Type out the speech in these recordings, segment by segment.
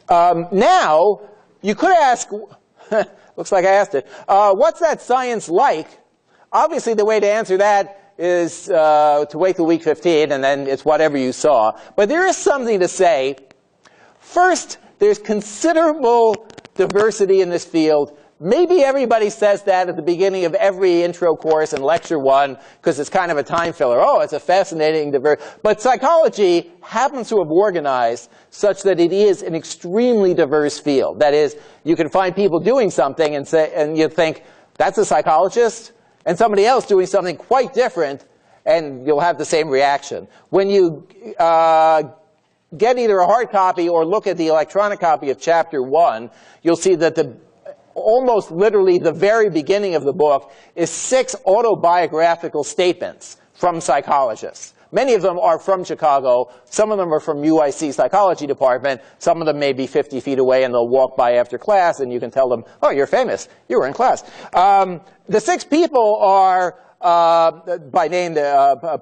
Now, you could ask, looks like I asked it, what's that science like? Obviously, the way to answer that is to wait till week 15, and then it's whatever you saw. But there is something to say. First, there's considerable diversity in this field. Maybe everybody says that at the beginning of every intro course in lecture 1, because it's kind of a time filler. Oh, it's a fascinating diverse. But psychology happens to have organized such that it is an extremely diverse field. That is, you can find people doing something and you think, that's a psychologist? And somebody else doing something quite different, and you'll have the same reaction. When you get either a hard copy or look at the electronic copy of Chapter 1, you'll see that almost literally the very beginning of the book is 6 autobiographical statements from psychologists. Many of them are from Chicago. Some of them are from UIC psychology department. Some of them may be 50 feet away, and they'll walk by after class, and you can tell them, oh, you're famous. You were in class. The 6 people are, by name,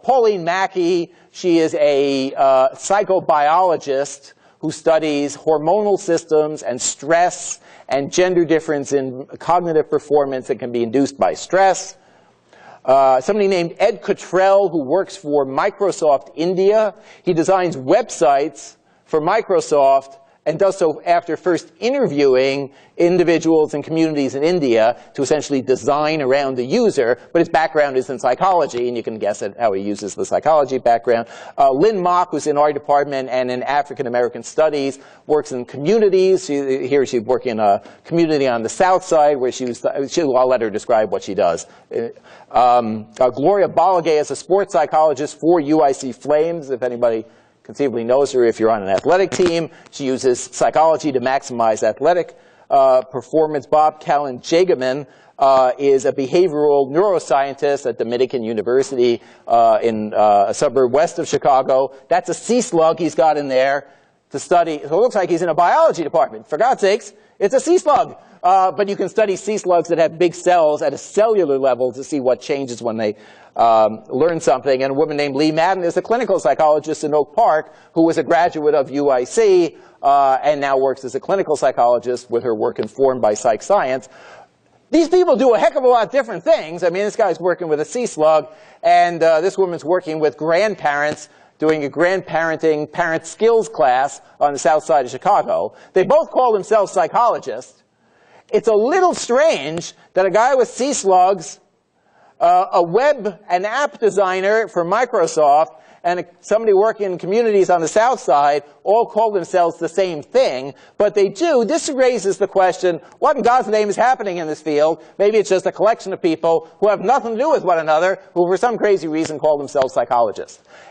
Pauline Mackey. She is a psychobiologist who studies hormonal systems and stress and gender difference in cognitive performance that can be induced by stress. Somebody named Ed Cottrell, who works for Microsoft India. He designs websites for Microsoft and does so after first interviewing individuals and communities in India to essentially design around the user. But his background is in psychology, and you can guess at how he uses the psychology background. Lynn Mock, who's in our department and in African American studies, works in communities. Here she's working in a community on the South Side where I'll let her describe what she does. Gloria Balagay is a sports psychologist for UIC Flames, if anybody conceivably knows her. If you're on an athletic team, she uses psychology to maximize athletic performance. Bob Callan-Jageman is a behavioral neuroscientist at Dominican University in a suburb west of Chicago. That's a sea slug he's got in there to study. So it looks like he's in a biology department. For God's sakes, it's a sea slug. But you can study sea slugs that have big cells at a cellular level to see what changes when they learn something. And a woman named Lee Madden is a clinical psychologist in Oak Park who was a graduate of UIC and now works as a clinical psychologist with her work informed by psych science. These people do a heck of a lot of different things. I mean, this guy's working with a sea slug, and this woman's working with grandparents, doing a grandparenting parent skills class on the south side of Chicago. They both call themselves psychologists. It's a little strange that a guy with sea slugs, a web and app designer for Microsoft, and somebody working in communities on the south side all call themselves the same thing, but they do. This raises the question, what in God's name is happening in this field? Maybe it's just a collection of people who have nothing to do with one another, who for some crazy reason call themselves psychologists.